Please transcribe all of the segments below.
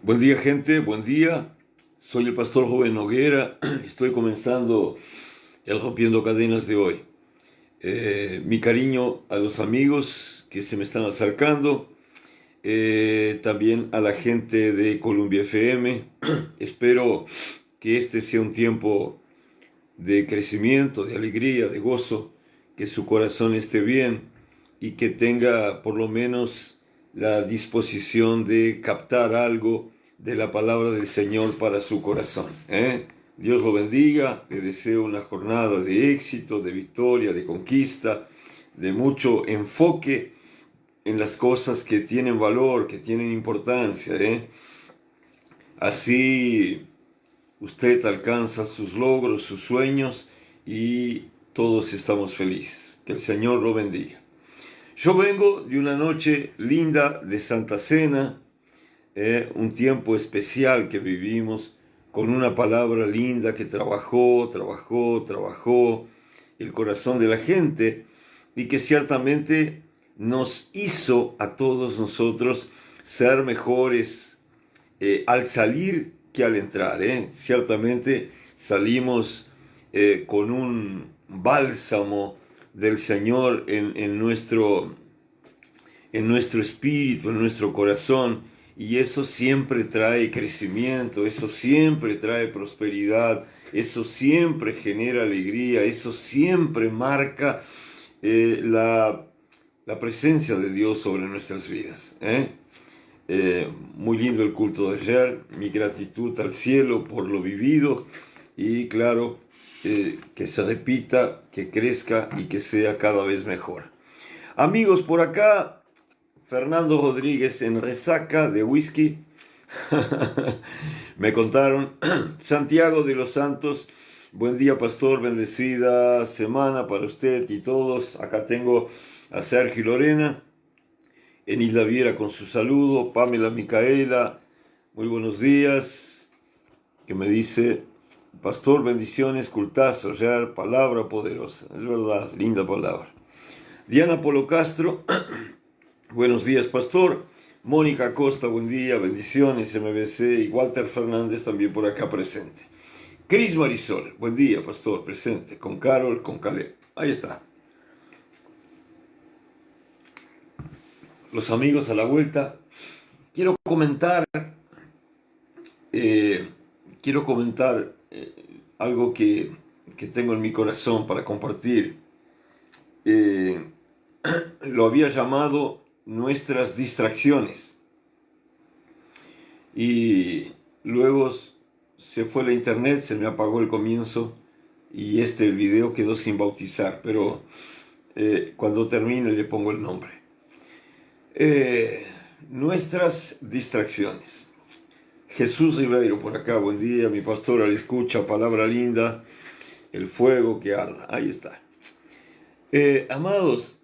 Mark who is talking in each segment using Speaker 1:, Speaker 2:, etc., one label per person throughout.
Speaker 1: Buen día, gente, buen día. Soy el pastor Joven Noguera. Estoy comenzando el Rompiendo Cadenas de hoy. Mi cariño a los amigos que se me están acercando, también a la gente de Columbia FM. Espero que este sea un tiempo de crecimiento, de alegría, de gozo, que su corazón esté bien y que tenga por lo menos la disposición de captar algo de la palabra del Señor para su corazón. Dios lo bendiga, le deseo una jornada de éxito, de victoria, de conquista, de mucho enfoque en las cosas que tienen valor, que tienen importancia. Así usted alcanza sus logros, sus sueños y todos estamos felices. Que el Señor lo bendiga. Yo vengo de una noche linda de Santa Cena, un tiempo especial que vivimos con una palabra linda que trabajó el corazón de la gente y que ciertamente nos hizo a todos nosotros ser mejores al salir que al entrar. Ciertamente salimos con un bálsamo del Señor en nuestro espíritu, en nuestro corazón, y eso siempre trae crecimiento, eso siempre trae prosperidad, eso siempre genera alegría, eso siempre marca la presencia de Dios sobre nuestras vidas. Muy lindo el culto de ayer, mi gratitud al cielo por lo vivido y claro, que se repita, que crezca y que sea cada vez mejor. Amigos, por acá Fernando Rodríguez en resaca de whisky. Me contaron. Santiago de los Santos, buen día pastor, bendecida semana para usted y todos. Acá tengo a Sergio y Lorena en Isla Viera con su saludo. Pamela Micaela, muy buenos días, que me dice: pastor, bendiciones, cultazo, real, palabra poderosa. Es verdad, linda palabra. Diana Polo Castro, buenos días, pastor. Mónica Costa, buen día, bendiciones, MBC. Y Walter Fernández también por acá presente. Cris Marisol, buen día, pastor, presente. Con Carol, con Caleb. Ahí está. Los amigos a la vuelta. Quiero comentar, eh, quiero comentar algo que tengo en mi corazón para compartir. Lo había llamado nuestras distracciones. Y luego se fue la internet, se me apagó el comienzo y el video quedó sin bautizar, pero cuando termine le pongo el nombre. Nuestras distracciones. Jesús Ribeiro por acá, buen día, mi pastor al escucha, palabra linda, el fuego que arda, ahí está. Amados,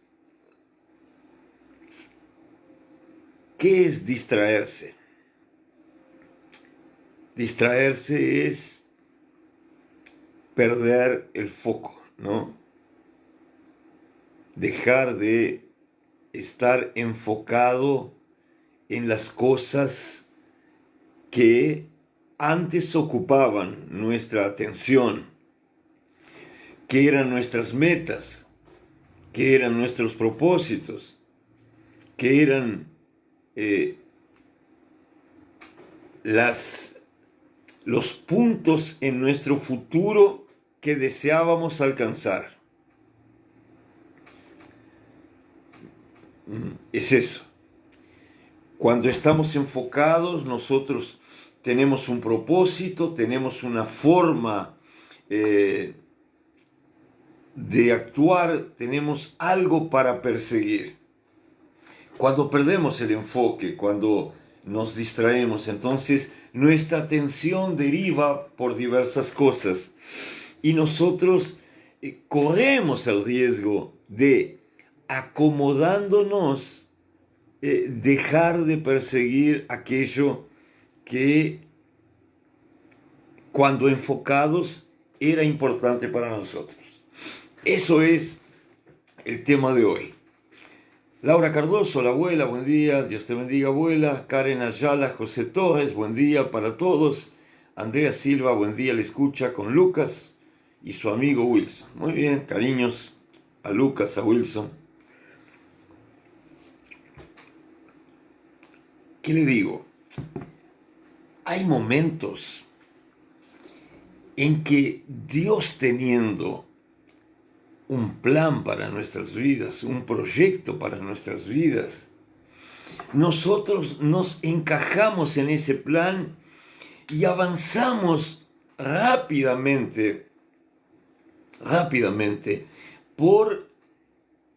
Speaker 1: ¿qué es distraerse? Distraerse es perder el foco, ¿no? Dejar de estar enfocado en las cosas que antes ocupaban nuestra atención, que eran nuestras metas, que eran nuestros propósitos, que eran los puntos en nuestro futuro que deseábamos alcanzar. Es eso. Cuando estamos enfocados, nosotros tenemos un propósito, tenemos una forma de actuar, tenemos algo para perseguir. Cuando perdemos el enfoque, cuando nos distraemos, entonces nuestra atención deriva por diversas cosas y nosotros corremos el riesgo de, acomodándonos, dejar de perseguir aquello que cuando enfocados era importante para nosotros. Eso es el tema de hoy. Laura Cardoso, la abuela, buen día. Dios te bendiga, abuela. Karen Ayala, José Torres, buen día para todos. Andrea Silva, buen día, le escucha con Lucas y su amigo Wilson. Muy bien, cariños a Lucas, a Wilson. ¿Qué le digo? Hay momentos en que Dios, teniendo un plan para nuestras vidas, un proyecto para nuestras vidas, nosotros nos encajamos en ese plan y avanzamos rápidamente por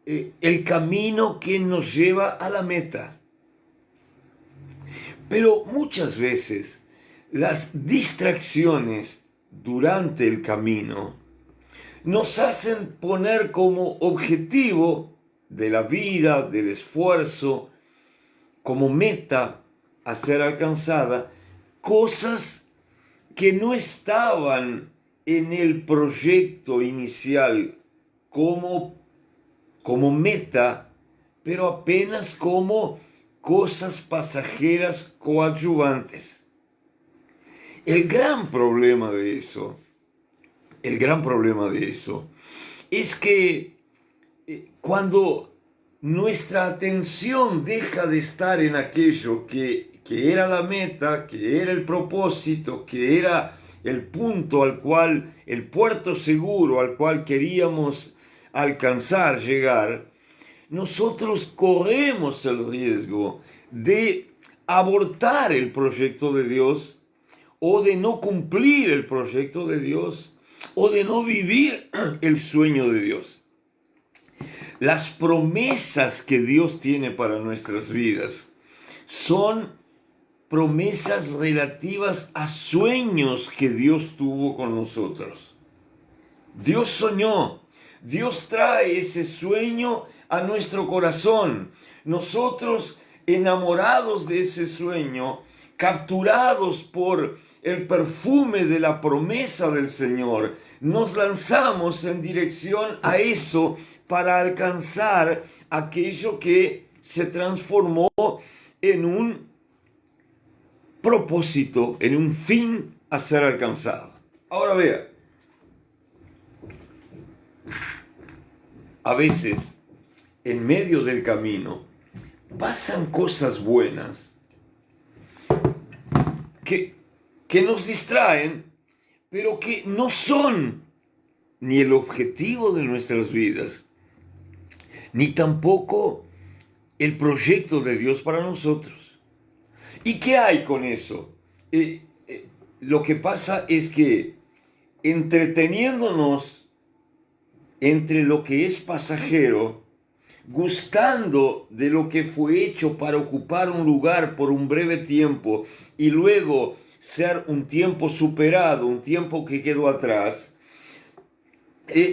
Speaker 1: el camino que nos lleva a la meta. Pero muchas veces las distracciones durante el camino nos hacen poner como objetivo de la vida, del esfuerzo, como meta a ser alcanzada, cosas que no estaban en el proyecto inicial como meta, pero apenas como cosas pasajeras coadyuvantes. El gran problema de eso es que cuando nuestra atención deja de estar en aquello que era la meta, que era el propósito, que era el punto al cual, el puerto seguro al cual queríamos alcanzar, llegar, nosotros corremos el riesgo de abortar el proyecto de Dios, o de no cumplir el proyecto de Dios, o de no vivir el sueño de Dios. Las promesas que Dios tiene para nuestras vidas son promesas relativas a sueños que Dios tuvo con nosotros. Dios soñó, Dios trae ese sueño a nuestro corazón. Nosotros, enamorados de ese sueño, capturados por el perfume de la promesa del Señor, nos lanzamos en dirección a eso para alcanzar aquello que se transformó en un propósito, en un fin a ser alcanzado. Ahora vea, a veces en medio del camino pasan cosas buenas que nos distraen, pero que no son ni el objetivo de nuestras vidas, ni tampoco el proyecto de Dios para nosotros. ¿Y qué hay con eso? Lo que pasa es que entreteniéndonos entre lo que es pasajero, gustando de lo que fue hecho para ocupar un lugar por un breve tiempo y luego ser un tiempo superado, un tiempo que quedó atrás,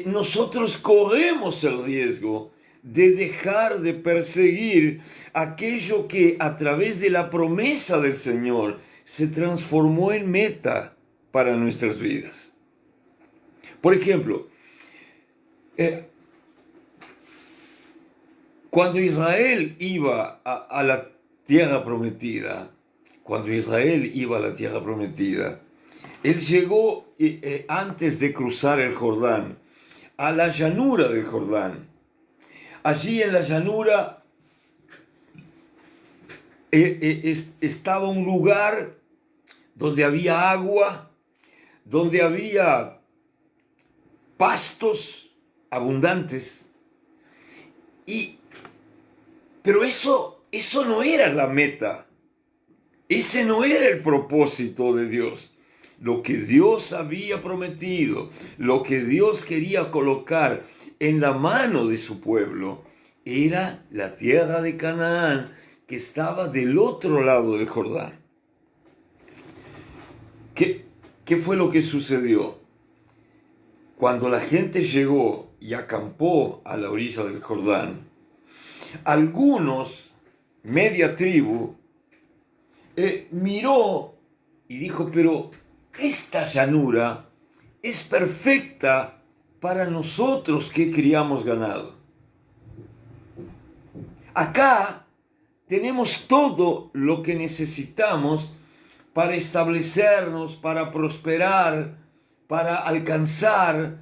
Speaker 1: nosotros corremos el riesgo de dejar de perseguir aquello que a través de la promesa del Señor se transformó en meta para nuestras vidas. Por ejemplo, cuando Israel iba a la tierra prometida, él llegó antes de cruzar el Jordán, a la llanura del Jordán. Allí en la llanura estaba un lugar donde había agua, donde había pastos abundantes, pero eso no era la meta, ese no era el propósito de Dios. Lo que Dios había prometido, lo que Dios quería colocar en la mano de su pueblo, era la tierra de Canaán, que estaba del otro lado del Jordán. ¿Qué fue lo que sucedió? Cuando la gente llegó y acampó a la orilla del Jordán, algunos, media tribu, miró y dijo, pero esta llanura es perfecta para nosotros que criamos ganado. Acá tenemos todo lo que necesitamos para establecernos, para prosperar, para alcanzar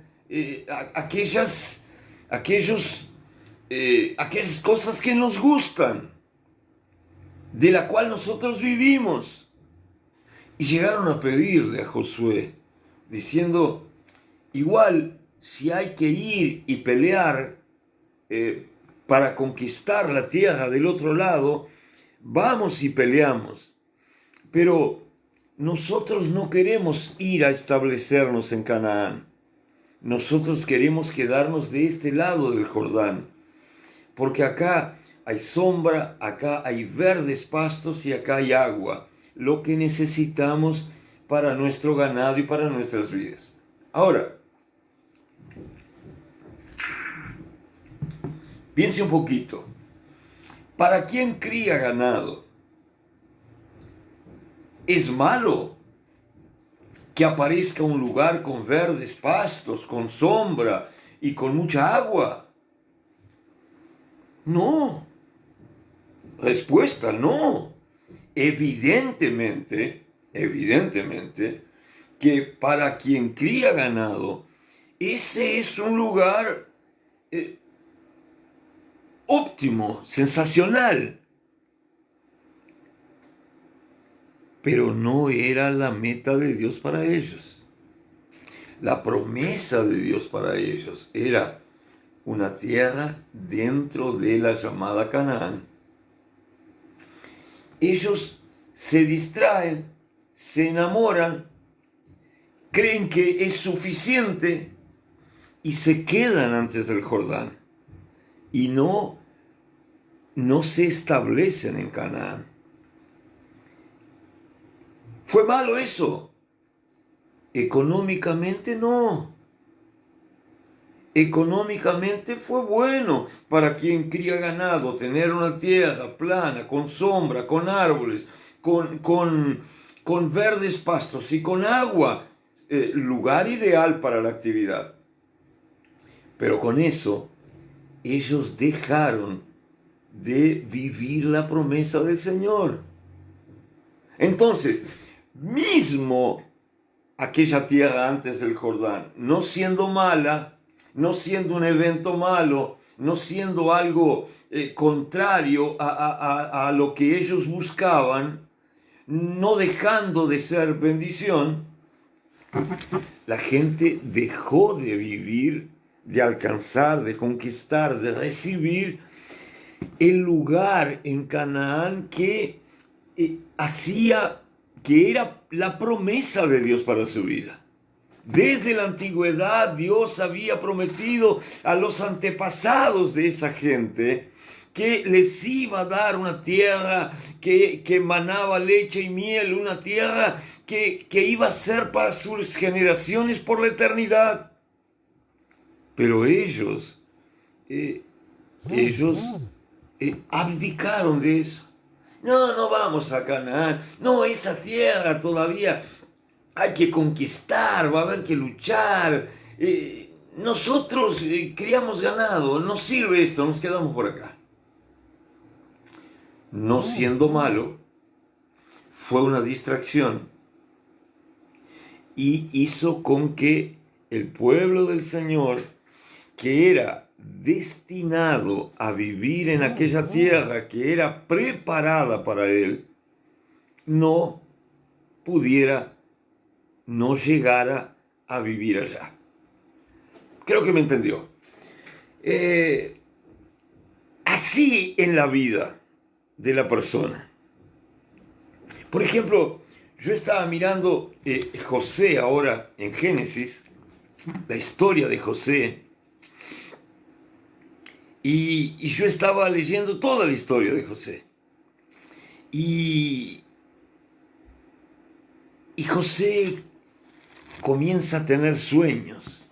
Speaker 1: aquellas cosas que nos gustan, de la cual nosotros vivimos. Y llegaron a pedirle a Josué, diciendo, igual si hay que ir y pelear para conquistar la tierra del otro lado, vamos y peleamos. Pero nosotros no queremos ir a establecernos en Canaán. Nosotros queremos quedarnos de este lado del Jordán, porque acá hay sombra, acá hay verdes pastos y acá hay agua, lo que necesitamos para nuestro ganado y para nuestras vidas. Ahora, piense un poquito. ¿Para quién cría ganado? ¿Es malo que aparezca un lugar con verdes pastos, con sombra y con mucha agua? No. Respuesta, no. Evidentemente, que para quien cría ganado, ese es un lugar óptimo, sensacional. Pero no era la meta de Dios para ellos. La promesa de Dios para ellos era una tierra dentro de la llamada Canaán. Ellos se distraen, se enamoran, creen que es suficiente y se quedan antes del Jordán y no se establecen en Canaán. ¿Fue malo eso? Económicamente no. Económicamente fue bueno para quien cría ganado tener una tierra plana, con sombra, con árboles, con verdes pastos y con agua. Lugar ideal para la actividad. Pero con eso, ellos dejaron de vivir la promesa del Señor. Entonces, mismo aquella tierra antes del Jordán, no siendo mala, no siendo un evento malo, no siendo algo contrario a lo que ellos buscaban, no dejando de ser bendición, la gente dejó de vivir, de alcanzar, de conquistar, de recibir el lugar en Canaán que que era la promesa de Dios para su vida. Desde la antigüedad Dios había prometido a los antepasados de esa gente que les iba a dar una tierra que emanaba leche y miel, una tierra que iba a ser para sus generaciones por la eternidad. Pero ellos abdicaron de eso. No vamos a Canaán. No, esa tierra todavía hay que conquistar, va a haber que luchar. Nosotros criamos ganado, no sirve esto, nos quedamos por acá. No siendo malo, fue una distracción y hizo con que el pueblo del Señor, que era destinado a vivir en aquella tierra que era preparada para él, no llegara a vivir allá. Creo que me entendió. Así en la vida de la persona. Por ejemplo, yo estaba mirando José ahora en Génesis, la historia de José, y yo estaba leyendo toda la historia de José. Y José comienza a tener sueños.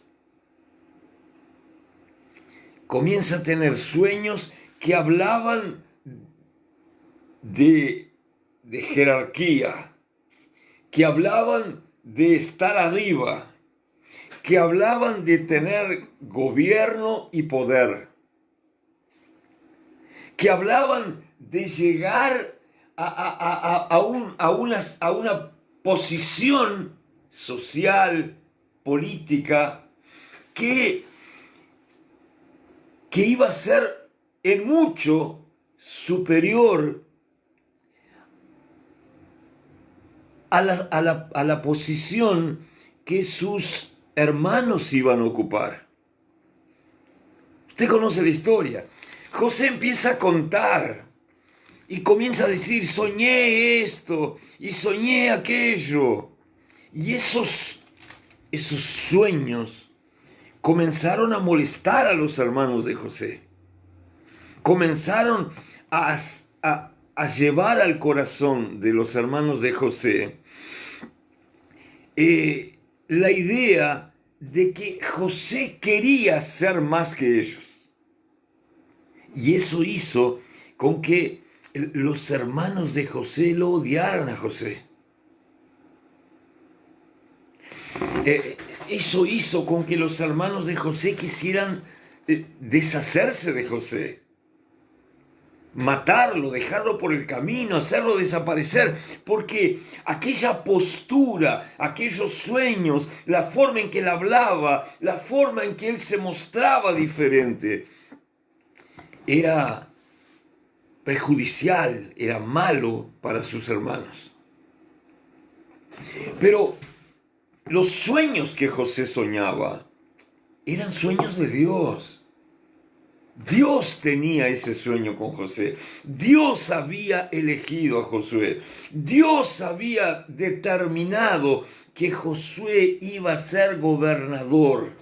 Speaker 1: Comienza a tener sueños que hablaban de jerarquía, que hablaban de estar arriba, que hablaban de tener gobierno y poder, que hablaban de llegar a una posición social, política, que iba a ser en mucho superior a la posición que sus hermanos iban a ocupar. Usted conoce la historia. José empieza a contar y comienza a decir, soñé esto y soñé aquello. Y esos sueños comenzaron a molestar a los hermanos de José. Comenzaron a llevar al corazón de los hermanos de José la idea de que José quería ser más que ellos. Y eso hizo con que los hermanos de José lo odiaran a José. Eso hizo con que los hermanos de José quisieran deshacerse de José, matarlo, dejarlo por el camino, hacerlo desaparecer, porque aquella postura, aquellos sueños, la forma en que él hablaba, la forma en que él se mostraba diferente, era perjudicial, era malo para sus hermanos. Pero los sueños que José soñaba eran sueños de Dios. Dios tenía ese sueño con José. Dios había elegido a Josué. Dios había determinado que Josué iba a ser gobernador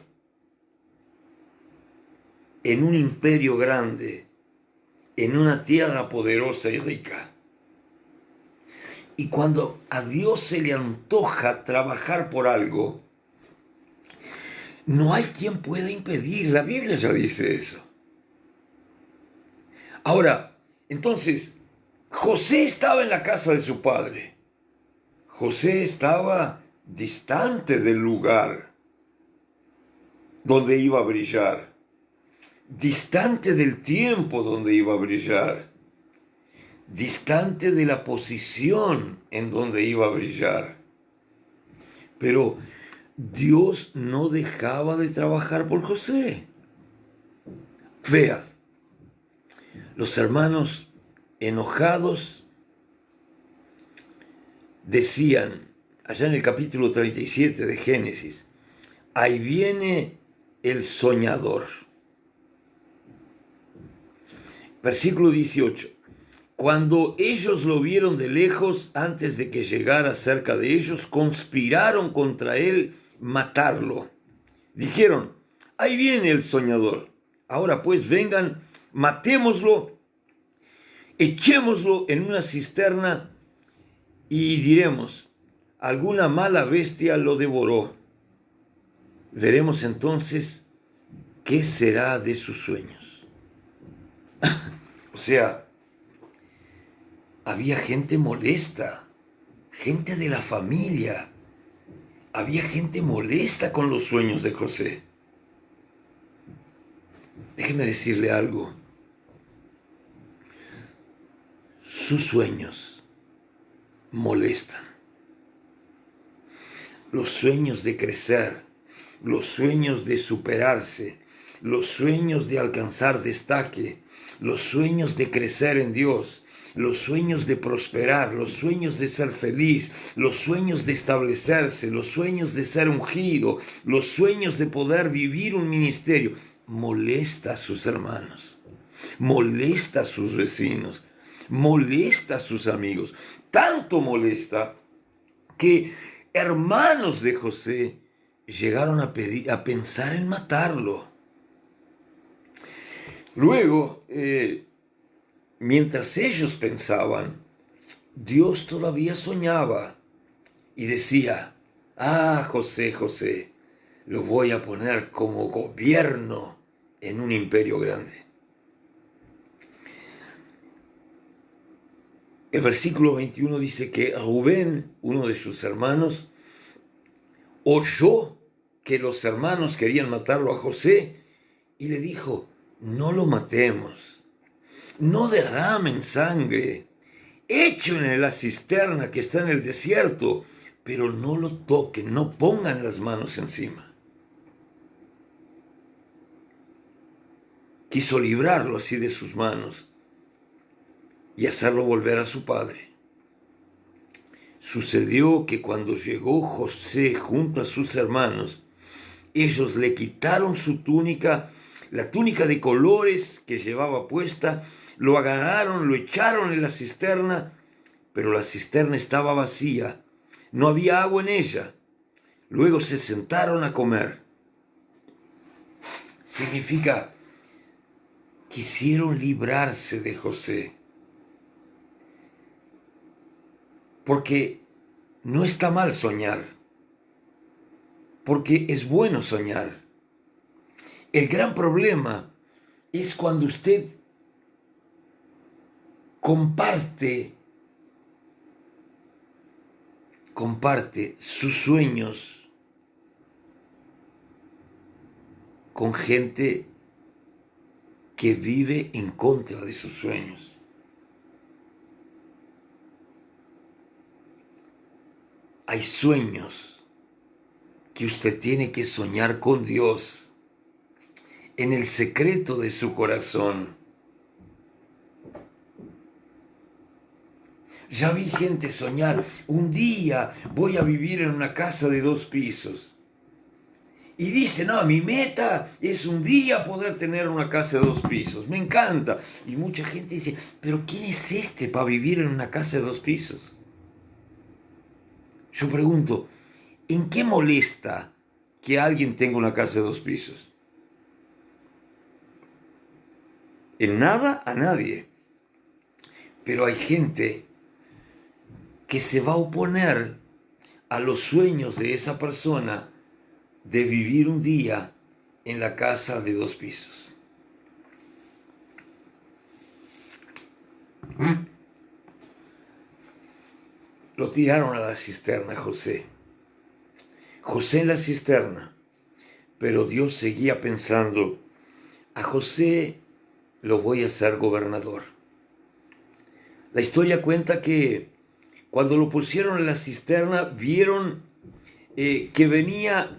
Speaker 1: en un imperio grande, en una tierra poderosa y rica. Y cuando a Dios se le antoja trabajar por algo, no hay quien pueda impedir. La Biblia ya dice eso. Ahora, entonces, José estaba en la casa de su padre. José estaba distante del lugar donde iba a brillar, distante del tiempo donde iba a brillar, distante de la posición en donde iba a brillar. Pero Dios no dejaba de trabajar por José. Vea, los hermanos enojados decían, allá en el capítulo 37 de Génesis, ahí viene el soñador. Versículo 18. Cuando ellos lo vieron de lejos, antes de que llegara cerca de ellos, conspiraron contra él matarlo. Dijeron, ahí viene el soñador. Ahora pues vengan, matémoslo, echémoslo en una cisterna y diremos, alguna mala bestia lo devoró. Veremos entonces qué será de sus sueños. O sea, había gente molesta, gente de la familia. Había gente molesta con los sueños de José. Déjeme decirle algo. Sus sueños molestan. Los sueños de crecer, los sueños de superarse, los sueños de alcanzar destaque, los sueños de crecer en Dios, los sueños de prosperar, los sueños de ser feliz, los sueños de establecerse, los sueños de ser ungido, los sueños de poder vivir un ministerio, molesta a sus hermanos, molesta a sus vecinos, molesta a sus amigos. Tanto molesta que hermanos de José llegaron a pensar en matarlo. Luego, mientras ellos pensaban, Dios todavía soñaba y decía, José, José, lo voy a poner como gobierno en un imperio grande. El versículo 21 dice que Rubén, uno de sus hermanos, oyó que los hermanos querían matarlo a José y le dijo, no lo matemos. no derramen sangre, échenle en la cisterna que está en el desierto, pero no lo toquen, no pongan las manos encima. Quiso librarlo así de sus manos y hacerlo volver a su padre. Sucedió que cuando llegó José junto a sus hermanos, ellos le quitaron su túnica, la túnica de colores que llevaba puesta, lo agarraron, lo echaron en la cisterna, pero la cisterna estaba vacía, no había agua en ella. Luego se sentaron a comer. Significa, quisieron librarse de José. Porque no está mal soñar, porque es bueno soñar. El gran problema es cuando usted comparte sus sueños con gente que vive en contra de sus sueños. Hay sueños que usted tiene que soñar con Dios en el secreto de su corazón. Ya vi gente soñar, un día voy a vivir en una casa de 2 pisos. Y dice, no, mi meta es un día poder tener una casa de 2 pisos. Me encanta. Y mucha gente dice, pero ¿quién es este para vivir en una casa de 2 pisos? Yo pregunto, ¿en qué molesta que alguien tenga una casa de 2 pisos? En nada a nadie. Pero hay gente que se va a oponer a los sueños de esa persona de vivir un día en la casa de 2 pisos. Lo tiraron a la cisterna, José. José en la cisterna. Pero Dios seguía pensando, a José lo voy a hacer gobernador. La historia cuenta que cuando lo pusieron en la cisterna, vieron que venía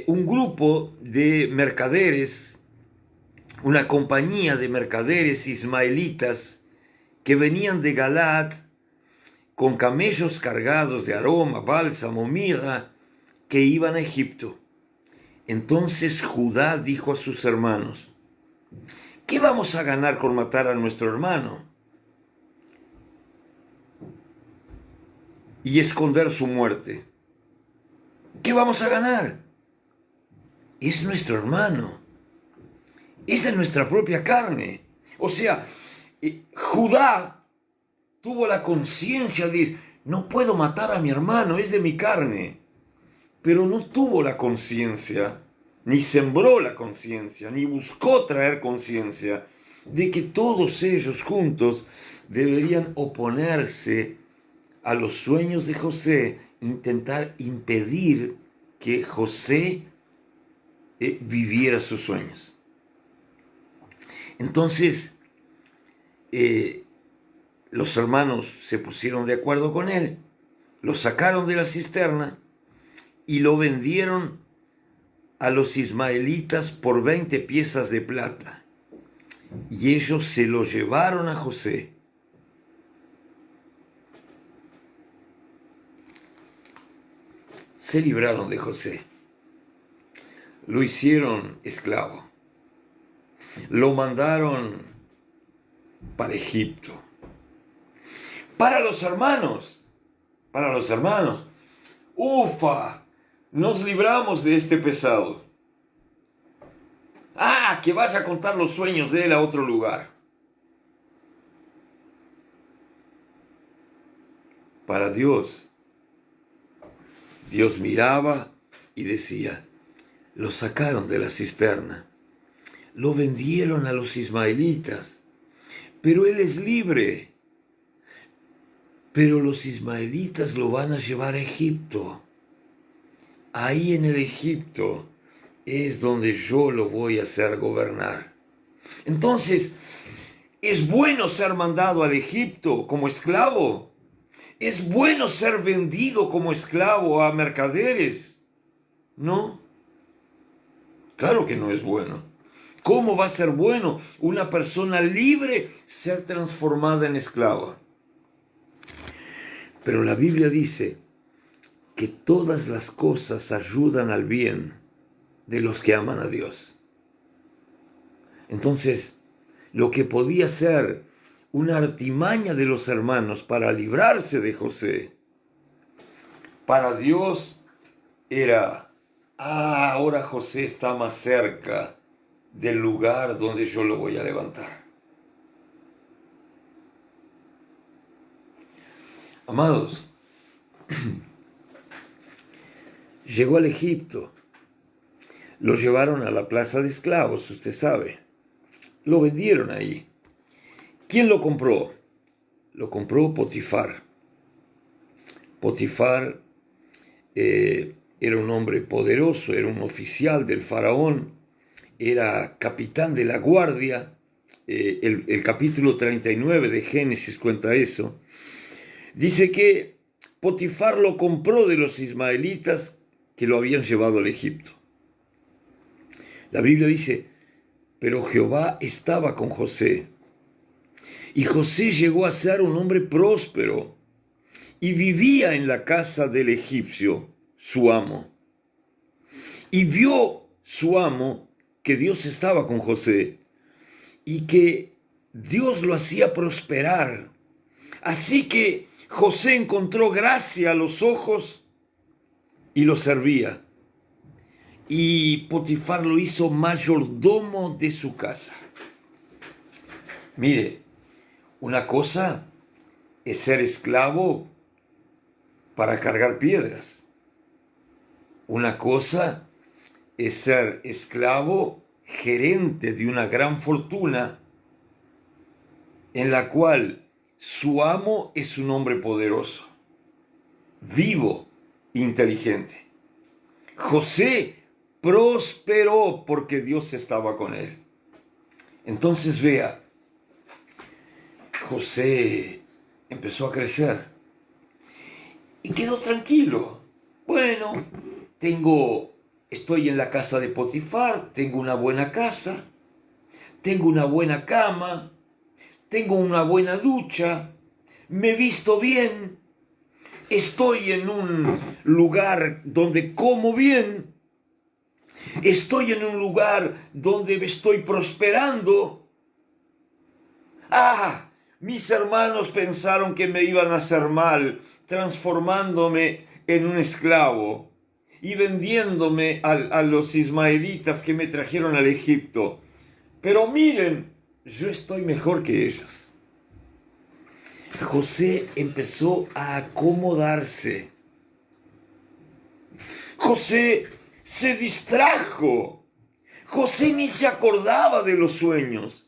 Speaker 1: un grupo de mercaderes, una compañía de mercaderes ismaelitas que venían de Galaad con camellos cargados de aroma, bálsamo, mirra, que iban a Egipto. Entonces Judá dijo a sus hermanos, ¿qué vamos a ganar con matar a nuestro hermano y esconder su muerte? ¿Qué vamos a ganar? Es nuestro hermano, es de nuestra propia carne. O sea, Judá tuvo la conciencia de decir, no puedo matar a mi hermano, es de mi carne. Pero no tuvo la conciencia, ni sembró la conciencia, ni buscó traer conciencia de que todos ellos juntos deberían oponerse a los sueños de José, intentar impedir que José viviera sus sueños. Entonces, los hermanos se pusieron de acuerdo con él, lo sacaron de la cisterna y lo vendieron a los ismaelitas por 20 piezas de plata. Y ellos se lo llevaron a José. Se libraron de José. Lo hicieron esclavo. Lo mandaron para Egipto. Para los hermanos. ¡Ufa! Nos libramos de este pesado. Que vaya a contar los sueños de él a otro lugar. Para Dios, Dios miraba y decía, lo sacaron de la cisterna, lo vendieron a los ismaelitas, pero él es libre. Pero los ismaelitas lo van a llevar a Egipto. Ahí en el Egipto es donde yo lo voy a hacer gobernar. Entonces, ¿Es bueno ser mandado al Egipto como esclavo? ¿Es bueno ser vendido como esclavo a mercaderes? No, claro que no es bueno. ¿Cómo va a ser bueno una persona libre ser transformada en esclava? Pero la Biblia dice que todas las cosas ayudan al bien de los que aman a Dios. Entonces, lo que podía ser una artimaña de los hermanos para librarse de José, para Dios era, ahora José está más cerca del lugar donde yo lo voy a levantar. Amados, llegó al Egipto, lo llevaron a la plaza de esclavos, usted sabe, lo vendieron ahí. ¿Quién lo compró? Lo compró Potifar. Potifar era un hombre poderoso, era un oficial del faraón, era capitán de la guardia. El capítulo 39 de Génesis cuenta eso. Dice que Potifar lo compró de los ismaelitas que lo habían llevado al Egipto. La Biblia dice, pero Jehová estaba con José. Y José llegó a ser un hombre próspero y vivía en la casa del egipcio, su amo. Y vio su amo que Dios estaba con José y que Dios lo hacía prosperar. Así que José encontró gracia a los ojos y lo servía. Y Potifar lo hizo mayordomo de su casa. Mire, una cosa es ser esclavo para cargar piedras. Una cosa es ser esclavo gerente de una gran fortuna en la cual su amo es un hombre poderoso, vivo, inteligente. José prosperó porque Dios estaba con él. Entonces vea, José empezó a crecer y quedó tranquilo. Bueno, estoy en la casa de Potifar, tengo una buena casa, tengo una buena cama, tengo una buena ducha, me visto bien, estoy en un lugar donde como bien, estoy en un lugar donde estoy prosperando. Mis hermanos pensaron que me iban a hacer mal, transformándome en un esclavo y vendiéndome a los ismaelitas que me trajeron al Egipto. Pero miren, yo estoy mejor que ellos. José empezó a acomodarse. José se distrajo. José ni se acordaba de los sueños.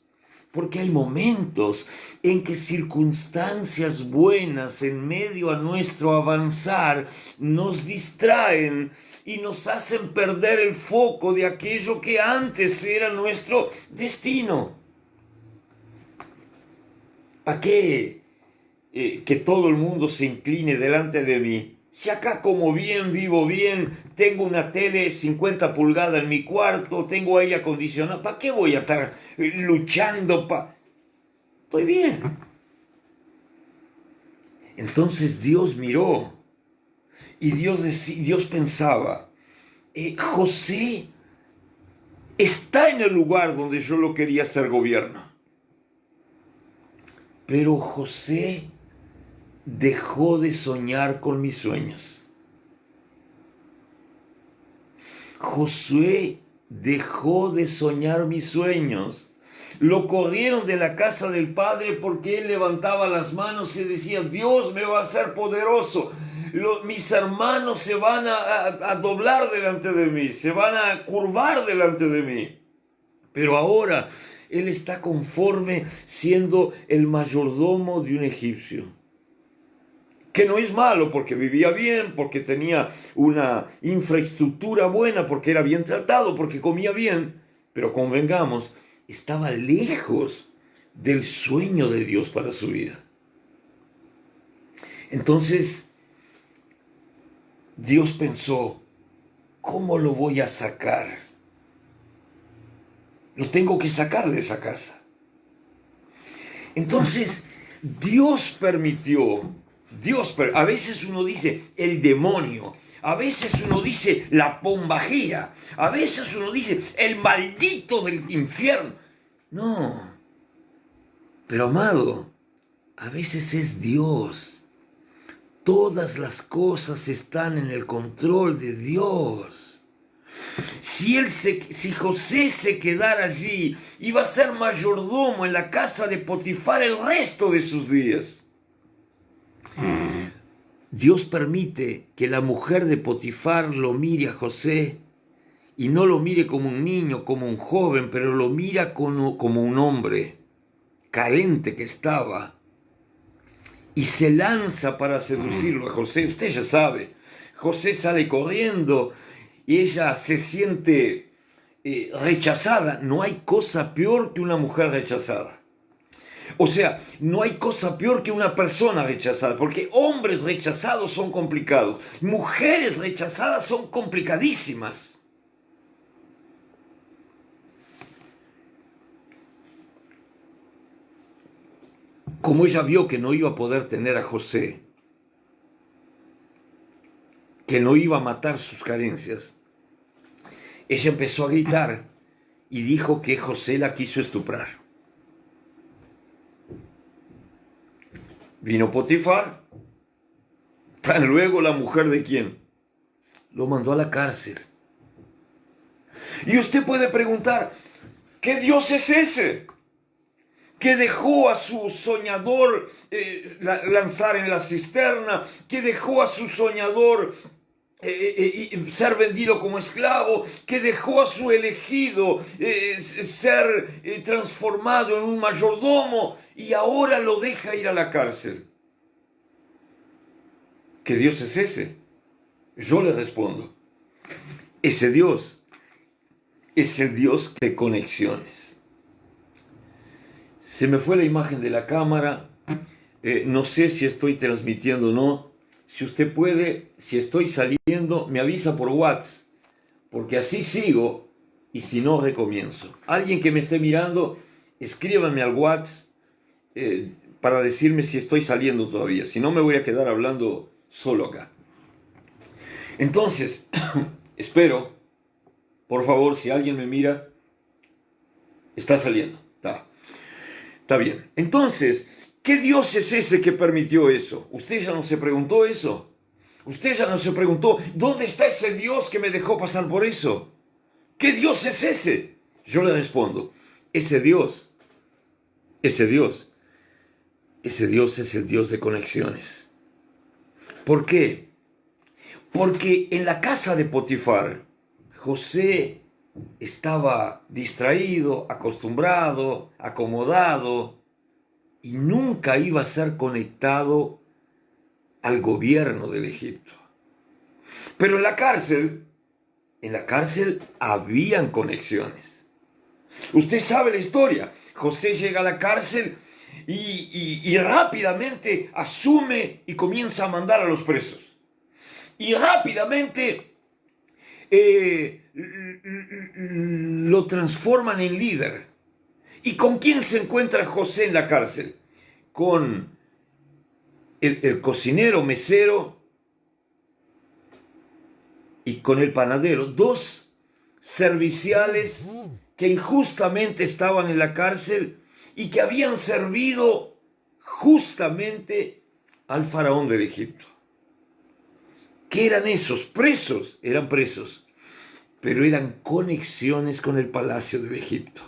Speaker 1: Porque hay momentos en que circunstancias buenas en medio a nuestro avanzar nos distraen y nos hacen perder el foco de aquello que antes era nuestro destino. ¿Para qué que todo el mundo se incline delante de mí? Si acá como bien, vivo bien, tengo una tele 50 pulgadas en mi cuarto, tengo aire acondicionado, ¿para qué voy a estar luchando? Estoy bien. Entonces Dios miró y Dios pensaba, José está en el lugar donde yo lo quería hacer gobierno. Pero José dejó de soñar con mis sueños. Josué dejó de soñar mis sueños. Lo corrieron de la casa del padre porque él levantaba las manos y decía, Dios me va a hacer poderoso. Mis hermanos se van a doblar delante de mí, se van a curvar delante de mí. Pero ahora él está conforme siendo el mayordomo de un egipcio. Que no es malo porque vivía bien, porque tenía una infraestructura buena, porque era bien tratado, porque comía bien. Pero convengamos, estaba lejos del sueño de Dios para su vida. Entonces, Dios pensó, ¿cómo lo voy a sacar? Lo tengo que sacar de esa casa. Entonces, Dios permitió, a veces uno dice el demonio, a veces uno dice la pombajía, a veces uno dice el maldito del infierno. No, pero amado, a veces es Dios. Todas las cosas están en el control de Dios. Si José se quedara allí, iba a ser mayordomo en la casa de Potifar el resto de sus días. Dios permite que la mujer de Potifar lo mire a José y no lo mire como un niño, como un joven, pero lo mira como un hombre carente que estaba, y se lanza para seducirlo a José. Usted ya sabe, José sale corriendo y ella se siente rechazada. No hay cosa peor que una mujer rechazada. O sea, no hay cosa peor que una persona rechazada, porque hombres rechazados son complicados, mujeres rechazadas son complicadísimas. Como ella vio que no iba a poder tener a José, que no iba a matar sus carencias, ella empezó a gritar y dijo que José la quiso estuprar. Vino Potifar, tan luego la mujer de quién, lo mandó a la cárcel. Y usted puede preguntar, ¿qué Dios es ese que dejó a su soñador lanzar en la cisterna, que dejó a su soñador ser vendido como esclavo, que dejó a su elegido ser transformado en un mayordomo y ahora lo deja ir a la cárcel? ¿Qué Dios es ese? Yo le respondo, ese Dios es el Dios de conexiones. Se me fue la imagen de la cámara, no sé si estoy transmitiendo o no. Si usted puede, si estoy saliendo, me avisa por WhatsApp, porque así sigo y si no, recomienzo. Alguien que me esté mirando, escríbame al WhatsApp para decirme si estoy saliendo todavía. Si no, me voy a quedar hablando solo acá. Entonces, espero, por favor, si alguien me mira, está saliendo. Está bien. Entonces, ¿qué Dios es ese que permitió eso? ¿Usted ya no se preguntó eso? ¿Usted ya no se preguntó, ¿dónde está ese Dios que me dejó pasar por eso? ¿Qué Dios es ese? Yo le respondo, ese Dios es el Dios de conexiones. ¿Por qué? Porque en la casa de Potifar, José estaba distraído, acostumbrado, acomodado, y nunca iba a ser conectado al gobierno del Egipto. Pero en la cárcel habían conexiones. Usted sabe la historia. José llega a la cárcel y rápidamente asume y comienza a mandar a los presos. Y rápidamente lo transforman en líder. ¿Y con quién se encuentra José en la cárcel? Con el cocinero, mesero y con el panadero. Dos serviciales que injustamente estaban en la cárcel y que habían servido justamente al faraón del Egipto. ¿Qué eran esos? Presos. Eran presos, pero eran conexiones con el palacio del Egipto.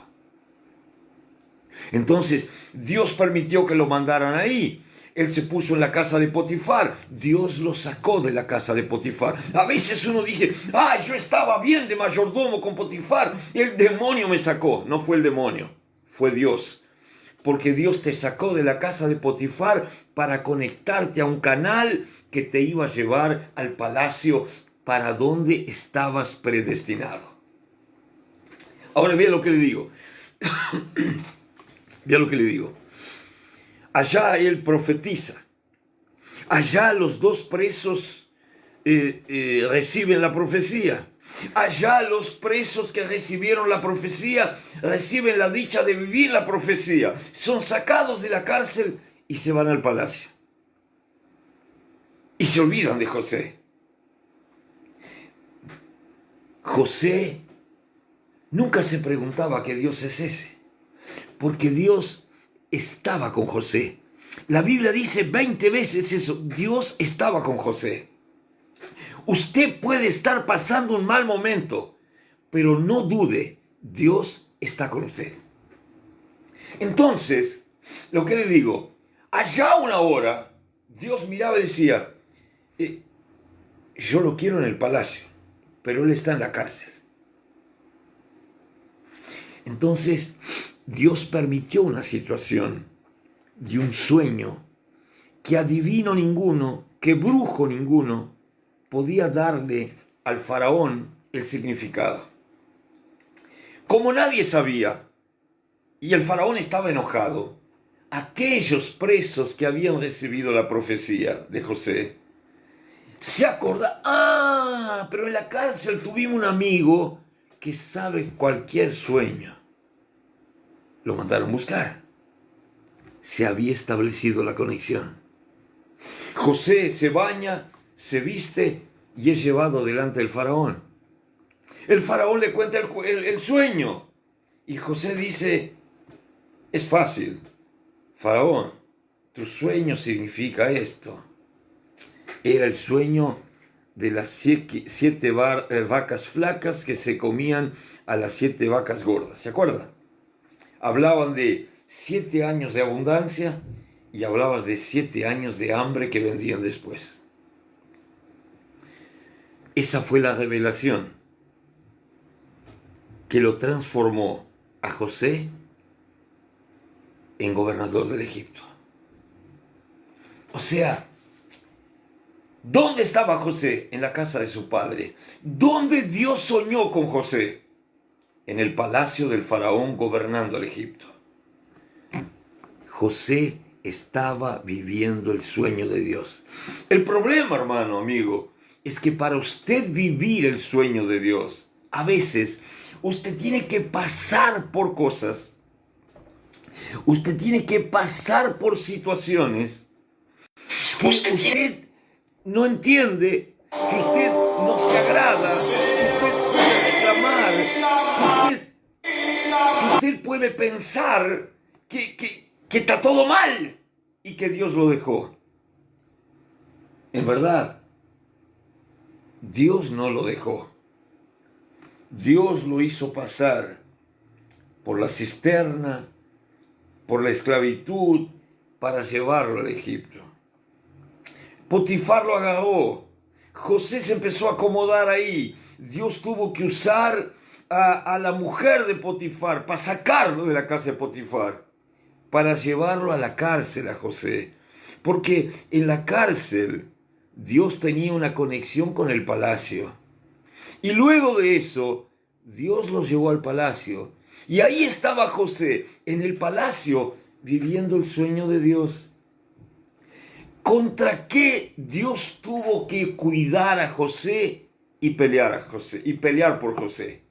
Speaker 1: Entonces, Dios permitió que lo mandaran ahí. Él se puso en la casa de Potifar. Dios lo sacó de la casa de Potifar. A veces uno dice, yo estaba bien de mayordomo con Potifar, el demonio me sacó. No fue el demonio, fue Dios. Porque Dios te sacó de la casa de Potifar para conectarte a un canal que te iba a llevar al palacio para donde estabas predestinado. Ahora bien lo que le digo. Vea lo que le digo. Allá él profetiza. Allá los dos presos reciben la profecía. Allá los presos que recibieron la profecía reciben la dicha de vivir la profecía. Son sacados de la cárcel y se van al palacio. Y se olvidan de José. José nunca se preguntaba qué Dios es ese, porque Dios estaba con José. La Biblia dice 20 veces eso, Dios estaba con José. Usted puede estar pasando un mal momento, pero no dude, Dios está con usted. Entonces, lo que le digo, allá una hora, Dios miraba y decía, yo lo quiero en el palacio, pero él está en la cárcel. Entonces, Dios permitió una situación de un sueño que adivino ninguno, que brujo ninguno podía darle al faraón el significado. Como nadie sabía, y el faraón estaba enojado, aquellos presos que habían recibido la profecía de José se acordaron, pero en la cárcel tuvimos un amigo que sabe cualquier sueño. Lo mandaron a buscar. Se había establecido la conexión. José se baña, se viste y es llevado delante del faraón. El faraón le cuenta el sueño y José dice, es fácil, faraón, tu sueño significa esto. Era el sueño de las siete vacas flacas que se comían a las 7 vacas gordas. ¿Se acuerdan? Hablaban de 7 años de abundancia y hablabas de 7 años de hambre que vendrían después. Esa fue la revelación que lo transformó a José en gobernador del Egipto. O sea, ¿dónde estaba José? En la casa de su padre. ¿Dónde Dios soñó con José? En el palacio del faraón gobernando el Egipto. José estaba viviendo el sueño de Dios. El problema, hermano, amigo, es que para usted vivir el sueño de Dios, a veces usted tiene que pasar por cosas. Usted tiene que pasar por situaciones que usted no entiende, que usted no se agrada, que usted puede reclamar, que usted puede pensar que está todo mal y que Dios lo dejó. En verdad, Dios no lo dejó. Dios lo hizo pasar por la cisterna, por la esclavitud, para llevarlo al Egipto. Potifar lo agarró. José se empezó a acomodar ahí. Dios tuvo que usar a la mujer de Potifar para sacarlo de la cárcel de Potifar, para llevarlo a la cárcel a José. Porque en la cárcel Dios tenía una conexión con el palacio. Y luego de eso, Dios los llevó al palacio. Y ahí estaba José, en el palacio, viviendo el sueño de Dios. ¿Contra qué Dios tuvo que cuidar a José y pelear por José?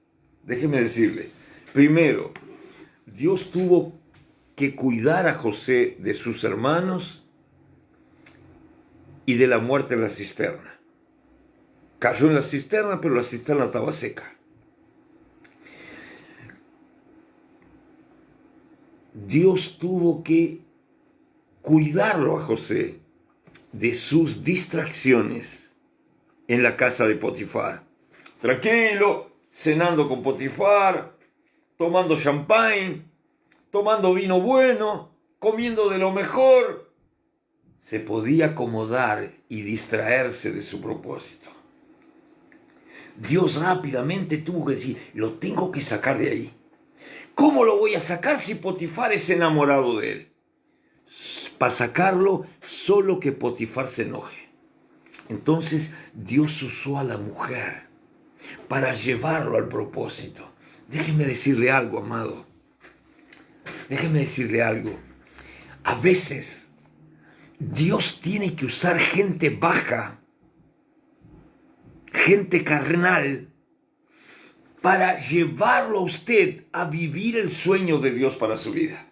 Speaker 1: Déjeme decirle. Primero, Dios tuvo que cuidar a José de sus hermanos y de la muerte en la cisterna. Cayó en la cisterna, pero la cisterna estaba seca. Dios tuvo que cuidarlo a José de sus distracciones en la casa de Potifar. Tranquilo, cenando con Potifar, tomando champagne, tomando vino bueno, comiendo de lo mejor. Se podía acomodar y distraerse de su propósito. Dios rápidamente tuvo que decir, lo tengo que sacar de ahí. ¿Cómo lo voy a sacar si Potifar es enamorado de él? Para sacarlo, solo que Potifar se enoje. Entonces Dios usó a la mujer para llevarlo al propósito. Déjeme decirle algo, amado. Déjeme decirle algo. A veces Dios tiene que usar gente baja, gente carnal, para llevarlo a usted a vivir el sueño de Dios para su vida.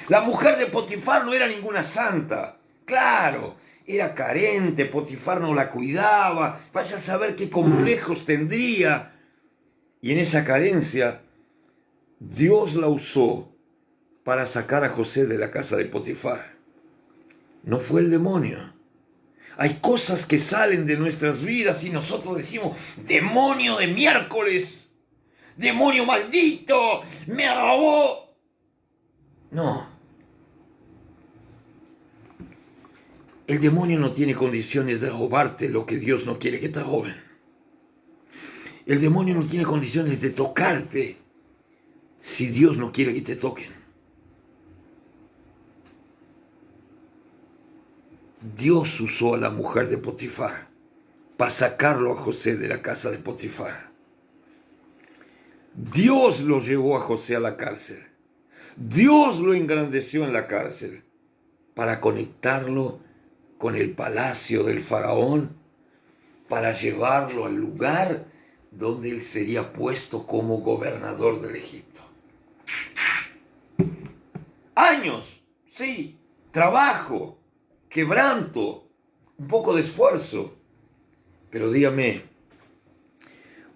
Speaker 1: La mujer de Potifar no era ninguna santa. Claro, era carente, Potifar no la cuidaba, vaya a saber qué complejos tendría. Y en esa carencia, Dios la usó para sacar a José de la casa de Potifar. No fue el demonio. Hay cosas que salen de nuestras vidas y nosotros decimos, demonio de miércoles, demonio maldito, me robó. No. El demonio no tiene condiciones de robarte lo que Dios no quiere que te roben. El demonio no tiene condiciones de tocarte si Dios no quiere que te toquen. Dios usó a la mujer de Potifar para sacarlo a José de la casa de Potifar. Dios lo llevó a José a la cárcel. Dios lo engrandeció en la cárcel para conectarlo con el palacio del faraón, para llevarlo al lugar donde él sería puesto como gobernador del Egipto. Años, sí, trabajo, quebranto, un poco de esfuerzo. Pero dígame,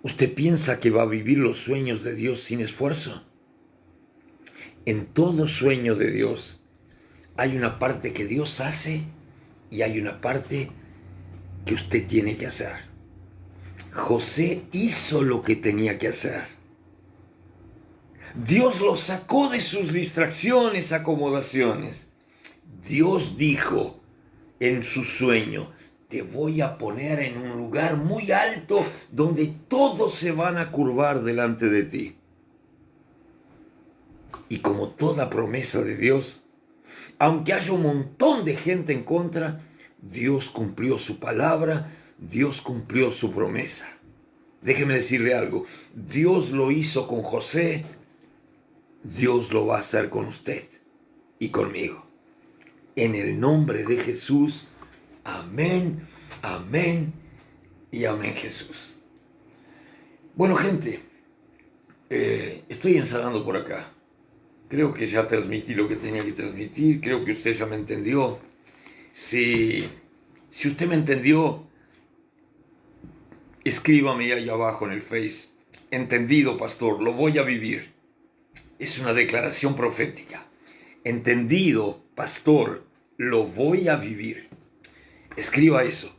Speaker 1: ¿usted piensa que va a vivir los sueños de Dios sin esfuerzo? En todo sueño de Dios hay una parte que Dios hace y hay una parte que usted tiene que hacer. José hizo lo que tenía que hacer. Dios lo sacó de sus distracciones, acomodaciones. Dios dijo en su sueño, te voy a poner en un lugar muy alto donde todos se van a curvar delante de ti. Y como toda promesa de Dios, aunque haya un montón de gente en contra, Dios cumplió su palabra, Dios cumplió su promesa. Déjeme decirle algo, Dios lo hizo con José, Dios lo va a hacer con usted y conmigo. En el nombre de Jesús, amén, amén y amén, Jesús. Bueno, gente, estoy ensayando por acá. Creo que ya transmití lo que tenía que transmitir. Creo que usted ya me entendió. Si usted me entendió, escríbame ahí abajo en el Face. Entendido, pastor, lo voy a vivir. Es una declaración profética. Entendido, pastor, lo voy a vivir. Escriba eso.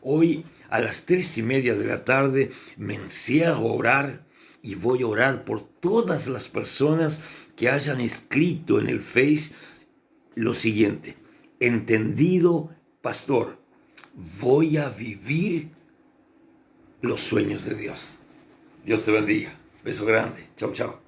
Speaker 1: Hoy a las 3:30 de la tarde me encierro a orar y voy a orar por todas las personas que hayan escrito en el Face lo siguiente. Entendido, pastor, voy a vivir los sueños de Dios. Dios te bendiga. Beso grande. Chau, chau.